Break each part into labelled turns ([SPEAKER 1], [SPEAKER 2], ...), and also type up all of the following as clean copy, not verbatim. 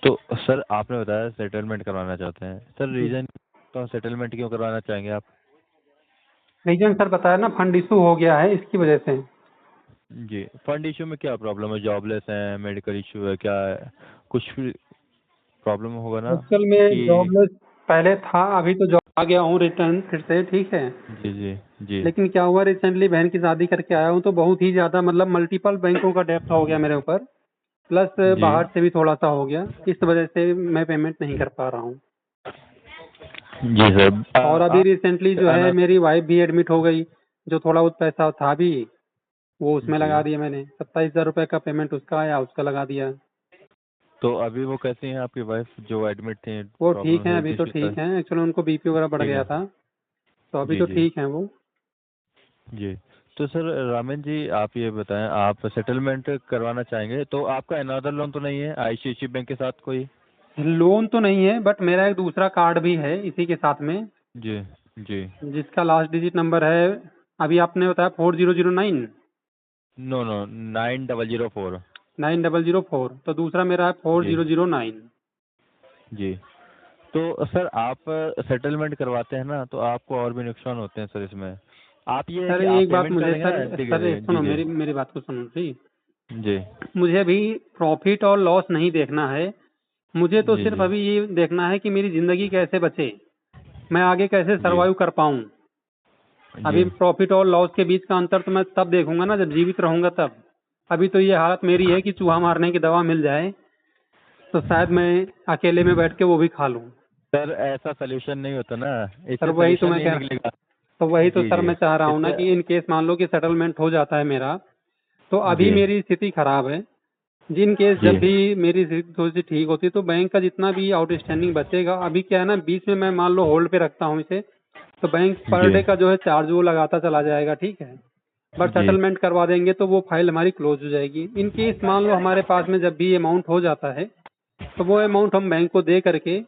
[SPEAKER 1] तो सर आपने बताया सेटलमेंट करवाना चाहते हैं, सर रीजन तो सेटलमेंट क्यों करवाना चाहेंगे आप?
[SPEAKER 2] रीजन सर बताया ना, फंड इशू हो गया है इसकी वजह से।
[SPEAKER 1] जी, फंड इशू में क्या प्रॉब्लम है? जॉबलेस है, मेडिकल इशू है, क्या है? कुछ भी प्रॉब्लम होगा ना
[SPEAKER 2] एक्चुअल में
[SPEAKER 1] कि।
[SPEAKER 2] जॉबलेस पहले था, अभी तो जॉब आ गया हूँ रिटर्न फिर से, ठीक है।
[SPEAKER 1] जी जी जी
[SPEAKER 2] लेकिन क्या हुआ, रिसेंटली बहन की शादी करके आया हूँ तो बहुत ही ज्यादा मतलब मल्टीपल बैंकों का डेप्ट हो गया मेरे ऊपर, प्लस
[SPEAKER 1] जी
[SPEAKER 2] बाहर से भी थोड़ा सा हो गया, इस वजह से मैं पेमेंट नहीं कर पा रहा हूँ।
[SPEAKER 1] जी सर।
[SPEAKER 2] और अभी
[SPEAKER 1] आप
[SPEAKER 2] रिसेंटली जो है
[SPEAKER 1] अना
[SPEAKER 2] मेरी वाइफ भी एडमिट हो गई, जो थोड़ा बहुत पैसा था भी वो उसमें
[SPEAKER 1] जी,
[SPEAKER 2] लगा दिया मैंने, 27,000 रुपये का पेमेंट उसका आया, उसका लगा दिया।
[SPEAKER 1] तो अभी वो कैसी हैं आपकी वाइफ जो एडमिट थी?
[SPEAKER 2] वो ठीक
[SPEAKER 1] प्रॉब्लम,
[SPEAKER 2] है,
[SPEAKER 1] हेल्थ
[SPEAKER 2] अभी तो
[SPEAKER 1] इशू था?
[SPEAKER 2] ठीक है, एक्चुअली उनको बीपी वगैरह बढ़
[SPEAKER 1] ठीक
[SPEAKER 2] गया
[SPEAKER 1] है।
[SPEAKER 2] था, तो अभी
[SPEAKER 1] जी
[SPEAKER 2] तो
[SPEAKER 1] जी
[SPEAKER 2] ठीक है वो।
[SPEAKER 1] जी। तो सर रामन जी, आप ये बताएं, आप सेटलमेंट करवाना चाहेंगे तो आपका अनदर लोन तो नहीं है आईसीआईसी बैंक के साथ कोई?
[SPEAKER 2] लोन तो नहीं है, बट मेरा एक दूसरा कार्ड भी है इसी के साथ में,
[SPEAKER 1] जी जी।
[SPEAKER 2] जिसका लास्ट डिजिट नंबर है, अभी आपने बताया 4009।
[SPEAKER 1] No no, 9004।
[SPEAKER 2] 9004, तो दूसरा मेरा है four
[SPEAKER 1] G
[SPEAKER 2] zero zero nine
[SPEAKER 1] G. तो सर आप सेटलमेंट करवाते हैं ना, तो आपको और भी नुकसान होते हैं सर इसमें। आप ये है
[SPEAKER 2] सर
[SPEAKER 1] कि आप
[SPEAKER 2] एक बात
[SPEAKER 1] पेमेंट कर
[SPEAKER 2] मुझे,
[SPEAKER 1] देंगे
[SPEAKER 2] सर
[SPEAKER 1] ना?
[SPEAKER 2] सर एक
[SPEAKER 1] जी
[SPEAKER 2] सुनो,
[SPEAKER 1] जी
[SPEAKER 2] मेरी बात को सुनो जी।
[SPEAKER 1] जी
[SPEAKER 2] मुझे अभी प्रॉफिट और लॉस नहीं देखना है, मुझे तो
[SPEAKER 1] जी
[SPEAKER 2] सिर्फ
[SPEAKER 1] जी
[SPEAKER 2] अभी ये देखना है कि मेरी जिंदगी कैसे बचे, मैं आगे कैसे
[SPEAKER 1] जी
[SPEAKER 2] सरवाइव कर पाऊं।
[SPEAKER 1] जी
[SPEAKER 2] अभी प्रॉफिट और लॉस के बीच का अंतर तो मैं तब देखूंगा ना जब जीवित रहूंगा तब। अभी तो ये हालत मेरी है कि चूहा मारने की दवा मिल जाए तो शायद मैं अकेले में बैठ के वो भी खा लूं।
[SPEAKER 1] सर ऐसा सोल्यूशन नहीं होता ना,
[SPEAKER 2] सर
[SPEAKER 1] इससे
[SPEAKER 2] वही तो
[SPEAKER 1] सोल्यूशन
[SPEAKER 2] मैं
[SPEAKER 1] नहीं
[SPEAKER 2] कह
[SPEAKER 1] निकलेगा।
[SPEAKER 2] तो वही तो
[SPEAKER 1] जी
[SPEAKER 2] सर
[SPEAKER 1] जी।
[SPEAKER 2] मैं चाह रहा हूँ ना
[SPEAKER 1] इससे
[SPEAKER 2] कि इन केस मान लो कि सेटलमेंट हो जाता है मेरा, तो अभी
[SPEAKER 1] जी
[SPEAKER 2] मेरी स्थिति खराब है। जिन केस
[SPEAKER 1] जी
[SPEAKER 2] जब भी मेरी स्थिति थोड़ी सी ठीक होती है तो बैंक का जितना भी आउटस्टैंडिंग बचेगा, अभी क्या है ना, बीच में मैं मान लो होल्ड पे रखता हूँ इसे, तो बैंक पर
[SPEAKER 1] जी
[SPEAKER 2] डे का जो है चार्ज वो लगाता चला जाएगा, ठीक है। बट
[SPEAKER 1] जी
[SPEAKER 2] सेटलमेंट करवा देंगे तो वो फाइल हमारी क्लोज हो जाएगी। इन केस मान लो हमारे पास में जब भी अमाउंट हो जाता है तो वो अमाउंट हम बैंक को दे करके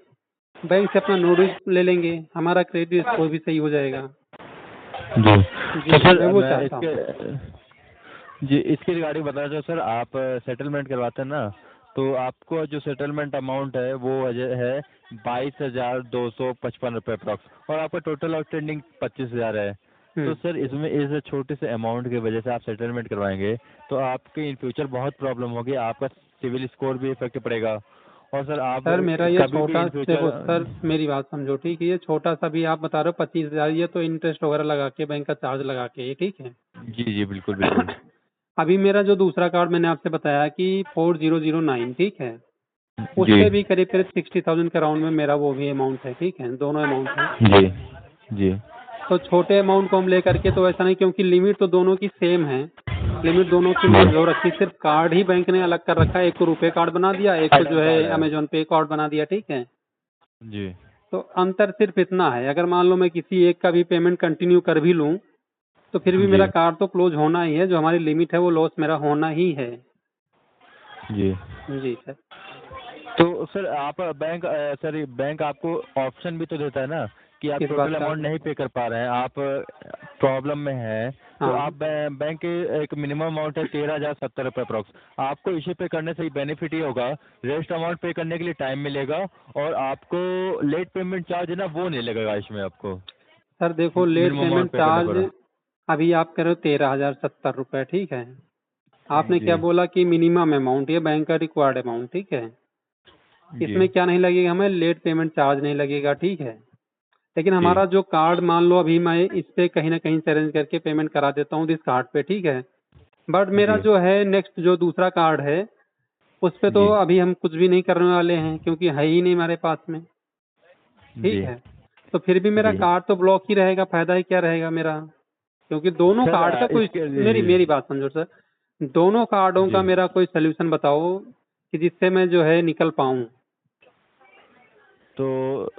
[SPEAKER 2] बैंक से अपना नोटिस ले लेंगे, हमारा क्रेडिट स्कोर भी सही हो जाएगा।
[SPEAKER 1] जी। तो
[SPEAKER 2] जी, मैं
[SPEAKER 1] सर
[SPEAKER 2] वो
[SPEAKER 1] मैं
[SPEAKER 2] चाहता
[SPEAKER 1] इसके
[SPEAKER 2] हूँ।
[SPEAKER 1] जी इसके रिगार्डिंग बताना चाहूँ सर, आप सेटलमेंट करवाते हैं ना, तो आपको जो सेटलमेंट अमाउंट है वो है 22,255 रुपये अप्रॉक्स, और आपका टोटल आउटस्टैंडिंग 25,000 है। तो
[SPEAKER 2] हम्म।
[SPEAKER 1] सर इसमें इस छोटे से अमाउंट की वजह से आप सेटलमेंट करवाएंगे तो आपके इन फ्यूचर बहुत प्रॉब्लम होगी, आपका सिविल स्कोर भी इफेक्ट पड़ेगा। और सर आप
[SPEAKER 2] सर मेरा ये
[SPEAKER 1] कभी भी
[SPEAKER 2] छोटा,
[SPEAKER 1] इन
[SPEAKER 2] देखो
[SPEAKER 1] फ्यूचर।
[SPEAKER 2] सर मेरी बात समझो, ठीक है, ये छोटा सा भी आप बता रहे हो 25,000, ये तो इंटरेस्ट वगैरह लगा के बैंक का चार्ज लगा के, ये ठीक है।
[SPEAKER 1] जी जी बिल्कुल बिल्कुल।
[SPEAKER 2] अभी मेरा जो दूसरा कार्ड मैंने आपसे बताया कि 4009, ठीक है, उस
[SPEAKER 1] जी
[SPEAKER 2] पे भी करीब करीब 60,000 के राउंड में मेरा वो भी अमाउंट है, ठीक है, दोनों अमाउंट है।
[SPEAKER 1] जी जी
[SPEAKER 2] तो छोटे अमाउंट को हम लेकर के तो ऐसा नहीं, क्योंकि लिमिट तो दोनों की सेम है, लिमिट दोनों की
[SPEAKER 1] जी
[SPEAKER 2] मर्ज हो रखी, सिर्फ कार्ड ही बैंक ने अलग कर रखा है, एक को रुपए कार्ड बना दिया, एक को
[SPEAKER 1] आइटम
[SPEAKER 2] जो है
[SPEAKER 1] कार्ड है।
[SPEAKER 2] अमेजोन पे कार्ड बना दिया, ठीक है।
[SPEAKER 1] जी
[SPEAKER 2] तो अंतर सिर्फ इतना है, अगर मान लो मैं किसी एक का भी पेमेंट कंटिन्यू कर भी लूं तो फिर भी
[SPEAKER 1] जी
[SPEAKER 2] मेरा कार्ड तो क्लोज होना ही है, जो हमारी लिमिट है वो लॉस मेरा होना ही है।
[SPEAKER 1] जी।
[SPEAKER 2] जी सर।
[SPEAKER 1] तो सर आप बैंक सर बैंक आपको ऑप्शन भी तो देता है ना कि आप
[SPEAKER 2] किस बात
[SPEAKER 1] टोटल
[SPEAKER 2] का?
[SPEAKER 1] अमाउंट नहीं पे कर पा रहे हैं, आप प्रॉब्लम में हैं, तो
[SPEAKER 2] हाँ
[SPEAKER 1] आप बैंक के एक मिनिमम अमाउंट है 13,070 रुपये अप्रॉक्स, आपको इसे पे करने से बेनिफिट ये होगा, रेस्ट अमाउंट पे करने के लिए टाइम मिलेगा, और आपको लेट पेमेंट चार्ज है ना वो नहीं लगेगा इसमें आपको,
[SPEAKER 2] सर देखो, लेट
[SPEAKER 1] मिनिमम
[SPEAKER 2] पेमेंट
[SPEAKER 1] अमाउंट पे करने
[SPEAKER 2] चार्ज
[SPEAKER 1] पर।
[SPEAKER 2] अभी आप कह रहे हो 13,070 रुपये, ठीक है। आपने क्या
[SPEAKER 1] जी
[SPEAKER 2] बोला कि मिनिमम अमाउंट, ये बैंक का रिक्वायर्ड अमाउंट, ठीक है।
[SPEAKER 1] जी
[SPEAKER 2] इसमें क्या नहीं लगेगा, हमें लेट पेमेंट चार्ज नहीं लगेगा, ठीक है। लेकिन
[SPEAKER 1] जी
[SPEAKER 2] हमारा जो कार्ड मान लो अभी मैं इस पे कहीं ना कहीं से अरेंज करके पेमेंट करा देता हूँ इस कार्ड पे, ठीक है। बट मेरा
[SPEAKER 1] जी
[SPEAKER 2] जो है नेक्स्ट जो दूसरा कार्ड है उस पे तो
[SPEAKER 1] जी
[SPEAKER 2] अभी हम कुछ भी नहीं करने वाले हैं, क्योंकि है ही नहीं हमारे पास में, ठीक
[SPEAKER 1] जी
[SPEAKER 2] है। तो फिर भी मेरा
[SPEAKER 1] जी।
[SPEAKER 2] कार्ड तो ब्लॉक ही रहेगा, फायदा ही क्या रहेगा मेरा, क्योंकि दोनों
[SPEAKER 1] सर
[SPEAKER 2] कार्ड का कोई,
[SPEAKER 1] इसके
[SPEAKER 2] मेरी
[SPEAKER 1] जी
[SPEAKER 2] मेरी बात समझो सर, दोनों कार्डों का
[SPEAKER 1] जी।
[SPEAKER 2] मेरा कोई सोल्यूशन बताओ कि जिससे मैं जो है निकल पाऊँ।
[SPEAKER 1] तो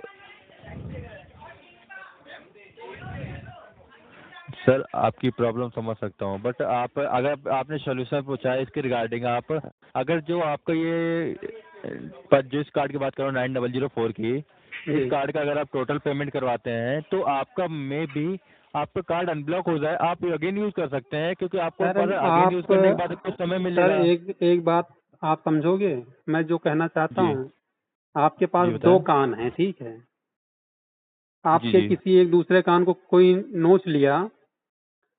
[SPEAKER 1] सर आपकी प्रॉब्लम समझ सकता हूँ, बट आप अगर आपने सोल्यूशन पूछा है इसके रिगार्डिंग, आप अगर जो आपका ये पर जिस कार्ड की बात करो 9004 की, इस
[SPEAKER 2] जी
[SPEAKER 1] कार्ड का अगर आप टोटल पेमेंट करवाते हैं तो आपका मे भी आपका कार्ड अनब्लॉक हो जाए, आप अगेन यूज कर सकते हैं, क्योंकि आपको
[SPEAKER 2] सर
[SPEAKER 1] पर अगेन यूज
[SPEAKER 2] आप,
[SPEAKER 1] करने के बाद कुछ समय
[SPEAKER 2] सर
[SPEAKER 1] मिलेगा।
[SPEAKER 2] एक एक बात आप समझोगे मैं जो कहना चाहता
[SPEAKER 1] जी
[SPEAKER 2] हूँ। आपके पास
[SPEAKER 1] जी
[SPEAKER 2] दो
[SPEAKER 1] बताएं।
[SPEAKER 2] कान हैं, ठीक है।
[SPEAKER 1] जी
[SPEAKER 2] आपके
[SPEAKER 1] जी
[SPEAKER 2] किसी एक दूसरे कान को कोई नोच लिया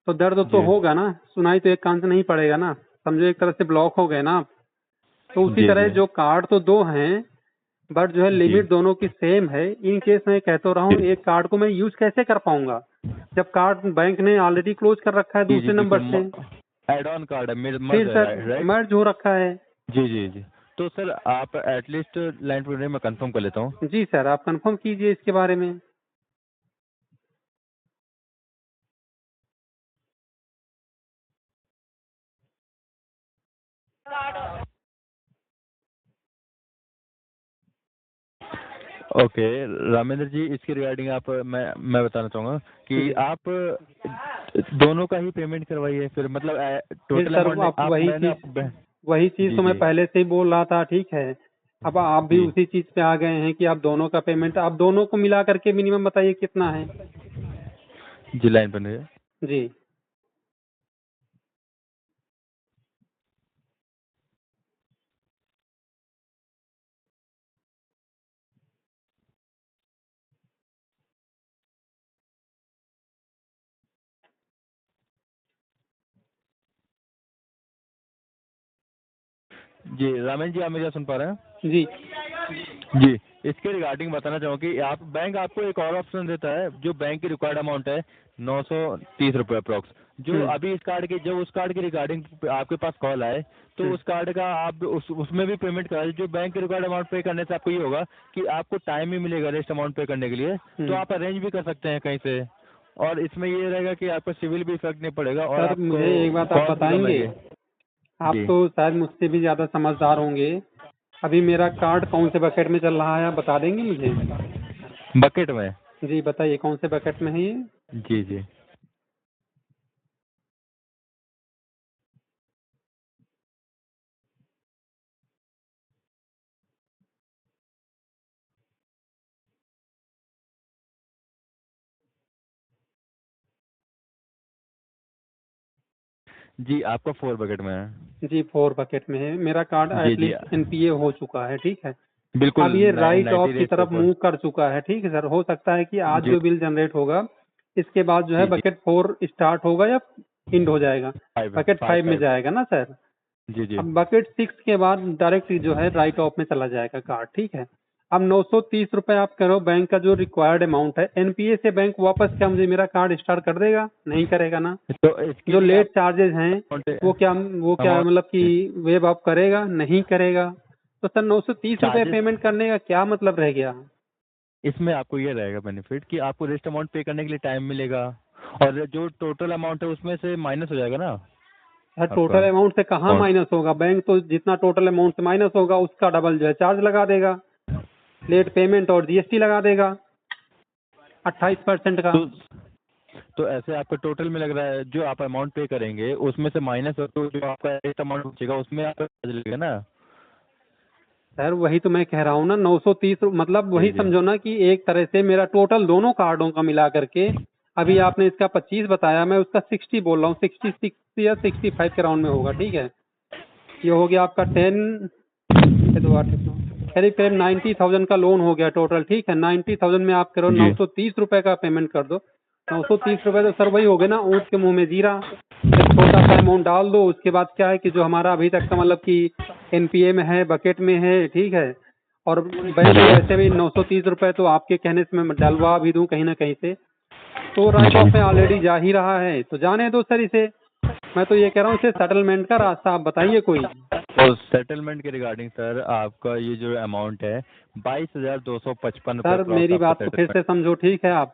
[SPEAKER 2] तो दर्द तो
[SPEAKER 1] जी
[SPEAKER 2] होगा ना, सुनाई तो एक कान से नहीं पड़ेगा ना, समझो एक तरह से ब्लॉक हो गए ना आप। तो उसी
[SPEAKER 1] जी
[SPEAKER 2] तरह
[SPEAKER 1] जी
[SPEAKER 2] जो कार्ड तो दो हैं, बट जो है
[SPEAKER 1] जी
[SPEAKER 2] लिमिट दोनों की सेम है। इन केस मैं कह तो रहा हूँ, एक कार्ड को मैं यूज कैसे कर पाऊंगा जब कार्ड बैंक ने ऑलरेडी क्लोज कर रखा है
[SPEAKER 1] जी जी
[SPEAKER 2] दूसरे नंबर से।
[SPEAKER 1] बिल्कुल। एड ऑन कार्ड है, मर्ज
[SPEAKER 2] फिर
[SPEAKER 1] है,
[SPEAKER 2] सर
[SPEAKER 1] राइट राइट।
[SPEAKER 2] मर्ज हो रखा है।
[SPEAKER 1] जी जी जी। तो सर आप एटलीस्ट लाइन पर मैं कंफर्म कर लेता हूँ।
[SPEAKER 2] जी सर, आप कंफर्म कीजिए इसके बारे में।
[SPEAKER 1] ओके रामेंद्र जी, इसके रिगार्डिंग आप मैं बताना चाहूँगा कि
[SPEAKER 2] जी।
[SPEAKER 1] आप दोनों का ही पेमेंट करवाइए फिर, मतलब
[SPEAKER 2] फिर
[SPEAKER 1] टोटल
[SPEAKER 2] सर
[SPEAKER 1] अमाउंट
[SPEAKER 2] आप
[SPEAKER 1] आप मैंने आप।
[SPEAKER 2] वही चीज
[SPEAKER 1] जी
[SPEAKER 2] तो मैं
[SPEAKER 1] जी
[SPEAKER 2] पहले से ही बोल रहा था, ठीक है। अब आप भी
[SPEAKER 1] जी
[SPEAKER 2] उसी चीज पे आ गए हैं कि आप दोनों का पेमेंट, आप दोनों को मिला करके मिनिमम बताइए कितना है।
[SPEAKER 1] जी, लाइन पर रहिए।
[SPEAKER 2] जी।
[SPEAKER 1] जी रामेंद्र जी, आप मेरी बात सुन पा रहे हैं?
[SPEAKER 2] जी।
[SPEAKER 1] जी, इसके रिगार्डिंग बताना चाहूँ कि आप बैंक आपको एक और ऑप्शन देता है, जो बैंक की रिक्वायर्ड अमाउंट है 930 रुपये अप्रोक्स। जो
[SPEAKER 2] हम्म।
[SPEAKER 1] अभी इस कार्ड के, जो उस कार्ड के रिगार्डिंग आपके पास कॉल आए, तो
[SPEAKER 2] हम्म।
[SPEAKER 1] उस कार्ड का आप उसमें भी पेमेंट करा दीजिए। जो बैंक की रिक्वायर्ड अमाउंट पे करने से आपको ये होगा कि आपको टाइम ही मिलेगा रेस्ट अमाउंट पे करने के लिए, तो
[SPEAKER 2] हम्म।
[SPEAKER 1] आप अरेंज भी कर सकते हैं कहीं से। और इसमें ये रहेगा कि आपका सिविल भी इफेक्ट नहीं पड़ेगा और
[SPEAKER 2] सर
[SPEAKER 1] आपको
[SPEAKER 2] मुझे एक बात आप
[SPEAKER 1] कॉस्ट भी कम
[SPEAKER 2] बताएंगे,
[SPEAKER 1] आएगी।
[SPEAKER 2] आप
[SPEAKER 1] जी,
[SPEAKER 2] तो शायद मुझसे भी ज्यादा समझदार होंगे। अभी मेरा कार्ड कौन से बकेट में चल रहा है, आप बता देंगे मुझे?
[SPEAKER 1] बकेट में।
[SPEAKER 2] जी बताइए, कौन से बकेट में है ये?
[SPEAKER 1] जी जी जी, आपका 4 बकेट में है।
[SPEAKER 2] जी 4 बकेट में है मेरा कार्ड,
[SPEAKER 1] जी जी
[SPEAKER 2] एटलीस्ट एनपीए हो चुका है, ठीक है।
[SPEAKER 1] बिल्कुल।
[SPEAKER 2] अब ये राइट
[SPEAKER 1] 90
[SPEAKER 2] ऑफ की
[SPEAKER 1] डेज के
[SPEAKER 2] तरफ
[SPEAKER 1] ऊपर।
[SPEAKER 2] मूव कर चुका है, ठीक है सर। हो सकता है कि आज
[SPEAKER 1] जी
[SPEAKER 2] जो बिल जनरेट होगा, इसके बाद जो है
[SPEAKER 1] जी जी।
[SPEAKER 2] बकेट 4 स्टार्ट होगा या एंड हो जाएगा।
[SPEAKER 1] 5
[SPEAKER 2] बकेट
[SPEAKER 1] 5
[SPEAKER 2] 5 में
[SPEAKER 1] 5।
[SPEAKER 2] जाएगा ना सर।
[SPEAKER 1] जी जी
[SPEAKER 2] अब बकेट 6 के बाद डायरेक्ट जो है राइट ऑफ में चला जाएगा कार्ड, ठीक है। अब 930 रुपए आप करो, बैंक का जो रिक्वायर्ड अमाउंट है, एनपीए से बैंक वापस क्या मुझे मेरा कार्ड स्टार्ट कर देगा? नहीं करेगा ना।
[SPEAKER 1] तो इसके
[SPEAKER 2] जो
[SPEAKER 1] लिए
[SPEAKER 2] लेट
[SPEAKER 1] आप
[SPEAKER 2] चार्जेस हैं वो क्या
[SPEAKER 1] अमाउंट
[SPEAKER 2] मतलब कि वेब आप करेगा? नहीं करेगा। तो सर 930 रुपए
[SPEAKER 1] चार्जेस,
[SPEAKER 2] पेमेंट करने का क्या मतलब रह गया?
[SPEAKER 1] इसमें आपको ये रहेगा बेनिफिट कि आपको रेस्ट अमाउंट पे करने के लिए टाइम मिलेगा, और जो टोटल अमाउंट है उसमें से माइनस हो जाएगा ना
[SPEAKER 2] सर
[SPEAKER 1] आपका
[SPEAKER 2] टोटल अमाउंट से कहाँ
[SPEAKER 1] अमाउंट।
[SPEAKER 2] माइनस होगा? बैंक तो जितना टोटल अमाउंट से माइनस होगा उसका डबल जो है चार्ज लगा देगा, लेट पेमेंट और जीएसटी लगा देगा 28% का।
[SPEAKER 1] तो ऐसे आपका टोटल में लग रहा है, जो आप अमाउंट पे करेंगे उसमें से माइनस हो, तो जो आपका रेस्ट अमाउंट बचेगा उसमें आपका चार्ज लगेगा ना।
[SPEAKER 2] सर वही तो मैं कह रहा हूँ ना, 930 मतलब
[SPEAKER 1] जी
[SPEAKER 2] वही
[SPEAKER 1] जी
[SPEAKER 2] समझो ना कि एक तरह से मेरा टोटल दोनों कार्डों का मिला करके, अभी आपने इसका 25 बताया, मैं उसका 60 बोल रहा हूँ, 66 या 65 के राउंड में होगा, ठीक है। ये हो गया आपका 10 करीब करीब 90,000 का लोन हो गया टोटल, ठीक है। 90,000 में आप करो
[SPEAKER 1] जी
[SPEAKER 2] 930 रुपए का पेमेंट कर दो। 930 रुपए तो सर वही हो गए ना ऊँट के मुंह में जीरा। एक छोटा सा अमाउंट डाल दो, उसके बाद क्या है कि जो हमारा अभी तक का मतलब कि एनपीए में है, बकेट में है, ठीक है। और बैंक में वैसे भी 930 रुपए तो आपके कहने से मैं डलवा भी दूं कहीं ना कहीं से, तो राइट ऑफ में ऑलरेडी जा ही रहा है, तो जाने दो सर इसे। मैं तो ये कह रहा हूँ इसे सेटलमेंट का रास्ता आप बताइए कोई।
[SPEAKER 1] और सेटलमेंट के रिगार्डिंग सर, आपका ये जो अमाउंट है 22,255 रुपये
[SPEAKER 2] सर
[SPEAKER 1] अप्रॉक्स
[SPEAKER 2] मेरी
[SPEAKER 1] आपका
[SPEAKER 2] बात को फिर से
[SPEAKER 1] सेटलमेंट।
[SPEAKER 2] समझो, ठीक है। आप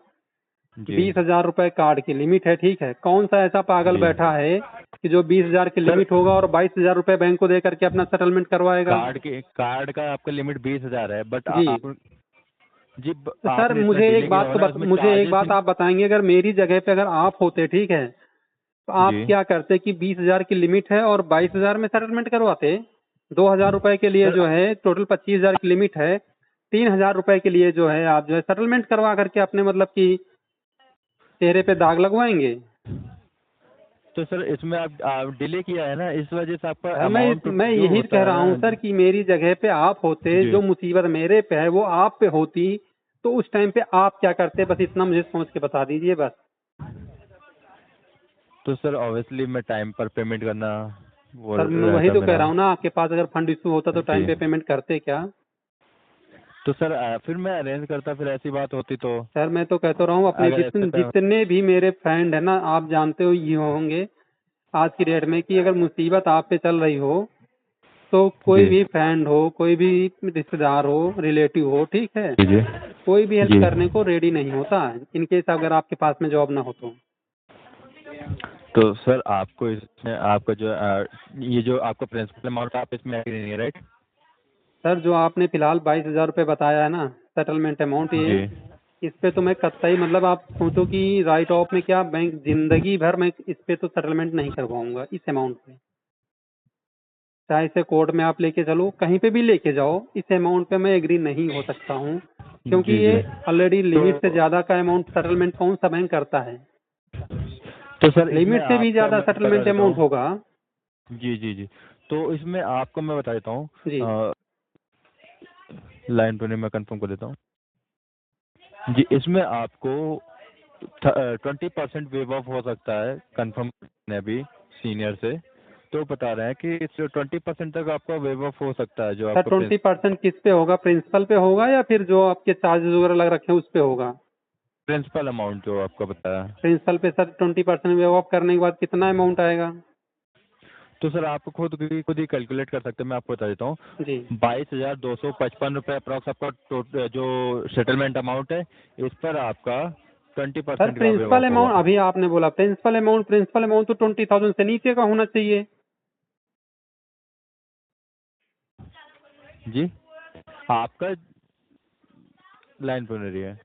[SPEAKER 1] जी
[SPEAKER 2] 20,000 रुपए कार्ड की लिमिट है, ठीक है। कौन सा ऐसा पागल
[SPEAKER 1] जी
[SPEAKER 2] बैठा है कि जो 20,000 की
[SPEAKER 1] सर,
[SPEAKER 2] लिमिट होगा और 22,000 रुपए बैंक को दे करके अपना सेटलमेंट करवाएगा?
[SPEAKER 1] कार्ड का आपका लिमिट 20,000 है, बट
[SPEAKER 2] जी।
[SPEAKER 1] आप जी
[SPEAKER 2] तो सर
[SPEAKER 1] आपने इतना डिले किया होगा ना, उसमें
[SPEAKER 2] मुझे एक
[SPEAKER 1] चार्जेस।
[SPEAKER 2] बात आप बताएंगे, अगर मेरी जगह पे अगर आप होते, ठीक है, तो आप
[SPEAKER 1] जी
[SPEAKER 2] क्या करते कि 20,000 की लिमिट है और 22,000 में सेटलमेंट करवाते? 2,000 रुपए के लिए
[SPEAKER 1] सर,
[SPEAKER 2] जो है टोटल 25,000 की लिमिट है, 3,000 रुपए के लिए जो है आप जो है सेटलमेंट करवा करके अपने मतलब कि चेहरे पे दाग लगवाएंगे?
[SPEAKER 1] तो सर इसमें आप डिले किया है ना, इस वजह से आपका
[SPEAKER 2] सर
[SPEAKER 1] अमाउंट
[SPEAKER 2] मैं
[SPEAKER 1] जो
[SPEAKER 2] यही
[SPEAKER 1] होता
[SPEAKER 2] कह
[SPEAKER 1] है
[SPEAKER 2] रहा हूँ
[SPEAKER 1] ना।
[SPEAKER 2] सर कि मेरी जगह पे आप होते,
[SPEAKER 1] जी।
[SPEAKER 2] जो मुसीबत मेरे पे है वो आप पे होती, तो उस टाइम पे आप क्या करते, बस इतना मुझे सोच के बता दीजिए बस।
[SPEAKER 1] तो सर ऑब्वियसली मैं टाइम पर पेमेंट करना वो
[SPEAKER 2] सर मैं वही
[SPEAKER 1] रहता
[SPEAKER 2] तो कह
[SPEAKER 1] मेरा।
[SPEAKER 2] रहा हूँ ना, आपके पास अगर फंड इशू होता तो टाइम
[SPEAKER 1] जी।
[SPEAKER 2] पे पेमेंट करते क्या?
[SPEAKER 1] तो सर फिर मैं अरेंज करता, फिर ऐसी बात होती तो।
[SPEAKER 2] सर मैं तो कहता रहा हूँ, अपने
[SPEAKER 1] अगर ऐसे
[SPEAKER 2] जितने भी मेरे फ्रेंड है ना, आप जानते हो ये होंगे आज की डेट में कि अगर मुसीबत आप पे चल रही हो तो कोई
[SPEAKER 1] जी
[SPEAKER 2] भी फ्रेंड हो, कोई भी रिश्तेदार हो, रिलेटिव हो, ठीक है,
[SPEAKER 1] जी जी
[SPEAKER 2] कोई भी हेल्प
[SPEAKER 1] जी।
[SPEAKER 2] करने को रेडी नहीं होता इन केस अगर आपके पास में जॉब ना हो तो।
[SPEAKER 1] तो सर आपको इसमें आपका जो ये जो आपका प्रिंसिपल अमाउंट आप इसमें एग्री नहीं है, राइट?
[SPEAKER 2] सर जो आपने फिलहाल 22,000 रुपये बताया है ना सेटलमेंट अमाउंट, ये
[SPEAKER 1] जी।
[SPEAKER 2] इस पे तो मैं कतई, मतलब आप सोचो कि राइट ऑफ में क्या, बैंक जिंदगी भर मैं इस पे तो सेटलमेंट नहीं करवाऊंगा इस अमाउंट पे। चाहे इसे कोर्ट में आप लेके चलो, कहीं पे भी लेके जाओ, इस अमाउंट पे मैं एग्री नहीं हो सकता हूँ, क्योंकि
[SPEAKER 1] जी
[SPEAKER 2] ये
[SPEAKER 1] जी।
[SPEAKER 2] ऑलरेडी लिमिट से
[SPEAKER 1] तो
[SPEAKER 2] ज़्यादा का अमाउंट सेटलमेंट कौन सा बैंक करता है?
[SPEAKER 1] तो सर इसमें
[SPEAKER 2] लिमिट से भी
[SPEAKER 1] आपका
[SPEAKER 2] ज़्यादा
[SPEAKER 1] मैं बता
[SPEAKER 2] सेटलमेंट
[SPEAKER 1] देता
[SPEAKER 2] अमाउंट
[SPEAKER 1] हूँ।
[SPEAKER 2] होगा।
[SPEAKER 1] जी जी जी। तो इसमें आपको मैं बता देता हूँ।
[SPEAKER 2] जी
[SPEAKER 1] लाइन पे नहीं, मैं कंफर्म कर देता हूँ। जी, इसमें आपको 20% वेव ऑफ हो सकता है, कंफर्म ने अभी सीनियर से तो बता रहे हैं कि इस 20% तक आपका वेव ऑफ हो सकता है जो
[SPEAKER 2] सर,
[SPEAKER 1] आपका
[SPEAKER 2] 20% किस पे होगा, प्रिंसिपल पे होगा या फिर जो आपके चार्जेस वगैरह लग रखे हैं उस पे होगा?
[SPEAKER 1] प्रिंसिपल अमाउंट जो आपका बताया।
[SPEAKER 2] प्रिंसिपल पे सर 20% वेव ऑफ करने के बाद कितना अमाउंट आएगा?
[SPEAKER 1] तो सर आप खुद ही कैलकुलेट कर सकते हैं, मैं आपको बता देता हूँ।
[SPEAKER 2] जी
[SPEAKER 1] 22,255 रुपये अप्रॉक्स आपका जो सेटलमेंट अमाउंट है, इस पर आपका ट्वेंटी
[SPEAKER 2] सर,
[SPEAKER 1] परसेंट का वेव
[SPEAKER 2] प्रिंसिपल
[SPEAKER 1] ऑफ होगा।
[SPEAKER 2] अमाउंट अभी आपने बोला, प्रिंसिपल अमाउंट तो 20,000 से नीचे का होना चाहिए।
[SPEAKER 1] जी, आपका लाइन पर नहीं रही है।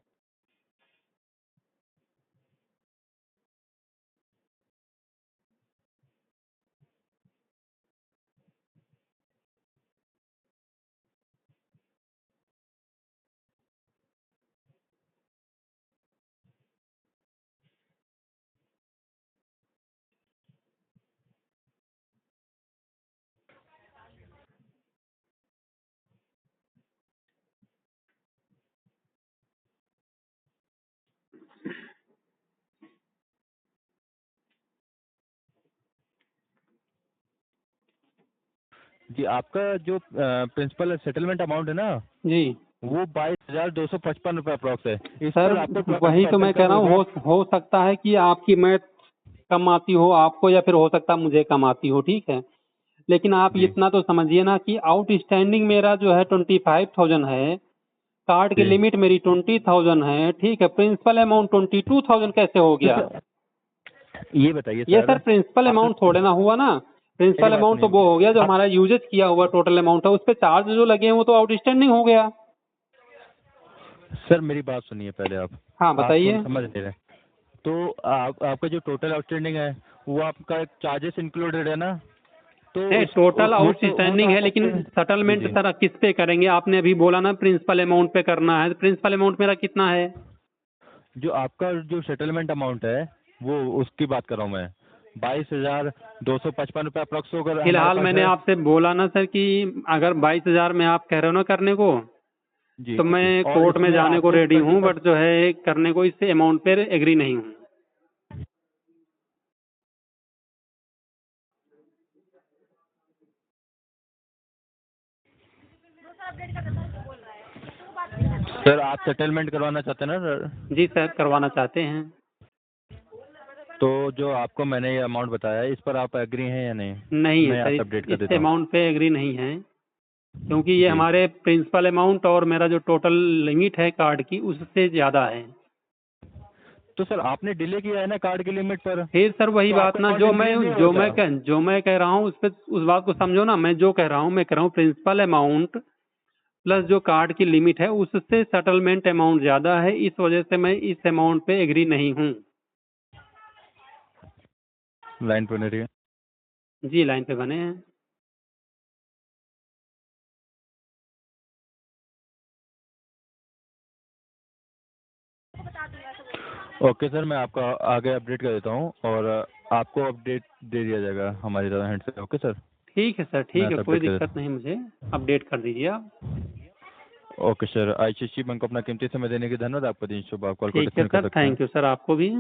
[SPEAKER 1] जी, आपका जो प्रिंसिपल सेटलमेंट अमाउंट है ना,
[SPEAKER 2] जी
[SPEAKER 1] वो 22,255 रुपये अप्रॉक्स है। इस
[SPEAKER 2] सर,
[SPEAKER 1] पर आपको
[SPEAKER 2] वही तो
[SPEAKER 1] 20%
[SPEAKER 2] मैं
[SPEAKER 1] का
[SPEAKER 2] कह रहा हूँ,
[SPEAKER 1] वेव ऑफ।
[SPEAKER 2] हो सकता है कि आपकी मैथ कम आती हो आपको, या फिर हो सकता है मुझे कम आती हो, ठीक है, लेकिन आप
[SPEAKER 1] जी
[SPEAKER 2] इतना तो समझिए ना कि आउटस्टैंडिंग मेरा जो है 25,000 है, कार्ड की
[SPEAKER 1] जी।
[SPEAKER 2] लिमिट मेरी 20,000 है, ठीक है, प्रिंसिपल अमाउंट 22,000 कैसे हो
[SPEAKER 1] तो
[SPEAKER 2] गया?
[SPEAKER 1] सर ये बताइए
[SPEAKER 2] ये सर
[SPEAKER 1] सर,
[SPEAKER 2] प्रिंसिपल
[SPEAKER 1] आप
[SPEAKER 2] अमाउंट थोड़े ना हुआ ना।
[SPEAKER 1] मेरी
[SPEAKER 2] प्रिंसिपल
[SPEAKER 1] बात
[SPEAKER 2] अमाउंट तो वो
[SPEAKER 1] सुनिए।
[SPEAKER 2] हो गया जो
[SPEAKER 1] आप
[SPEAKER 2] हमारा यूजेज किया हुआ टोटल अमाउंट है, उस पे चार्ज जो लगे हैं वो तो आउटस्टैंडिंग हो गया।
[SPEAKER 1] सर मेरी बात सुनिए पहले।
[SPEAKER 2] हाँ
[SPEAKER 1] आप
[SPEAKER 2] बताइए।
[SPEAKER 1] समझ नहीं रहे। तो आपका जो टोटल आउटस्टैंडिंग है, वो आपका चार्जेस इंक्लूडेड है ना? तो
[SPEAKER 2] है
[SPEAKER 1] उस
[SPEAKER 2] टोटल
[SPEAKER 1] वो तो
[SPEAKER 2] आउटस्टैंडिंग है, लेकिन
[SPEAKER 1] आपको। जी
[SPEAKER 2] सेटलमेंट
[SPEAKER 1] जी।
[SPEAKER 2] सर किस पे करेंगे? आपने अभी बोला ना प्रिंसिपल अमाउंट पे करना है, प्रिंसिपल अमाउंट मेरा कितना है?
[SPEAKER 1] जो आपका जो सेटलमेंट अमाउंट है, वो उसकी बात कर रहा हूँ मैं। 22,255 रुपये अप्रॉक्स अगर हमारे
[SPEAKER 2] फिलहाल
[SPEAKER 1] पास
[SPEAKER 2] मैंने
[SPEAKER 1] है।
[SPEAKER 2] आपसे बोला ना सर कि अगर 22,000 में आप कह रहे हो ना करने को,
[SPEAKER 1] जी
[SPEAKER 2] तो
[SPEAKER 1] जी।
[SPEAKER 2] मैं
[SPEAKER 1] और
[SPEAKER 2] कोर्ट में
[SPEAKER 1] इसमें
[SPEAKER 2] जाने को
[SPEAKER 1] आपको
[SPEAKER 2] रेडी
[SPEAKER 1] ट्वेंटी
[SPEAKER 2] हूँ, बट
[SPEAKER 1] परसेंट
[SPEAKER 2] जो है करने को इससे अमाउंट पे एग्री नहीं हूँ।
[SPEAKER 1] सर आप सेटलमेंट करवाना चाहते हैं ना सर?
[SPEAKER 2] जी सर, करवाना चाहते हैं।
[SPEAKER 1] तो जो आपको मैंने ये अमाउंट बताया है, इस पर आप एग्री हैं या नहीं?
[SPEAKER 2] नहीं है
[SPEAKER 1] मैं यहाँ
[SPEAKER 2] सर,
[SPEAKER 1] से अपडेट कर
[SPEAKER 2] इस
[SPEAKER 1] देता हूँ।
[SPEAKER 2] अमाउंट पे एग्री नहीं है, क्योंकि ये
[SPEAKER 1] जी।
[SPEAKER 2] हमारे प्रिंसिपल अमाउंट और मेरा जो टोटल लिमिट है कार्ड की उससे ज़्यादा है।
[SPEAKER 1] तो सर आपने डिले किया है ना कार्ड की लिमिट पर,
[SPEAKER 2] फिर सर वही
[SPEAKER 1] तो
[SPEAKER 2] बात
[SPEAKER 1] आपका
[SPEAKER 2] ना,
[SPEAKER 1] अमाउंट इंक्रीज नहीं होता।
[SPEAKER 2] जो मैं कह रहा हूँ उस पे उस बात को समझो ना। मैं जो कह रहा हूँ, मैं कह रहा हूँ प्रिंसिपल अमाउंट प्लस जो कार्ड की लिमिट है उससे सेटलमेंट अमाउंट ज़्यादा है, इस वजह से मैं इस अमाउंट पे एग्री नहीं हूँ।
[SPEAKER 1] लाइन पर नहीं रही है।
[SPEAKER 2] जी लाइन पे बने हैं।
[SPEAKER 1] ओके सर, मैं आपका आगे अपडेट कर देता हूँ। और आपको अपडेट दे दिया जाएगा हमारी तरफ हैंड से। Okay sir.
[SPEAKER 2] ठीक है सर, ठीक
[SPEAKER 1] मैं
[SPEAKER 2] है, कोई
[SPEAKER 1] सबमिट कर
[SPEAKER 2] दिक्कत नहीं, मुझे अपडेट कर दीजिए आप।
[SPEAKER 1] Okay sir. ICICI बैंक को अपना कीमती समय देने के धन्यवाद। आपका दिन शुभ। आप कॉल को
[SPEAKER 2] ठीक है
[SPEAKER 1] डिस्कनेक्ट कर
[SPEAKER 2] सर,
[SPEAKER 1] सकते हैं।
[SPEAKER 2] थैंक यू सर, आपको भी।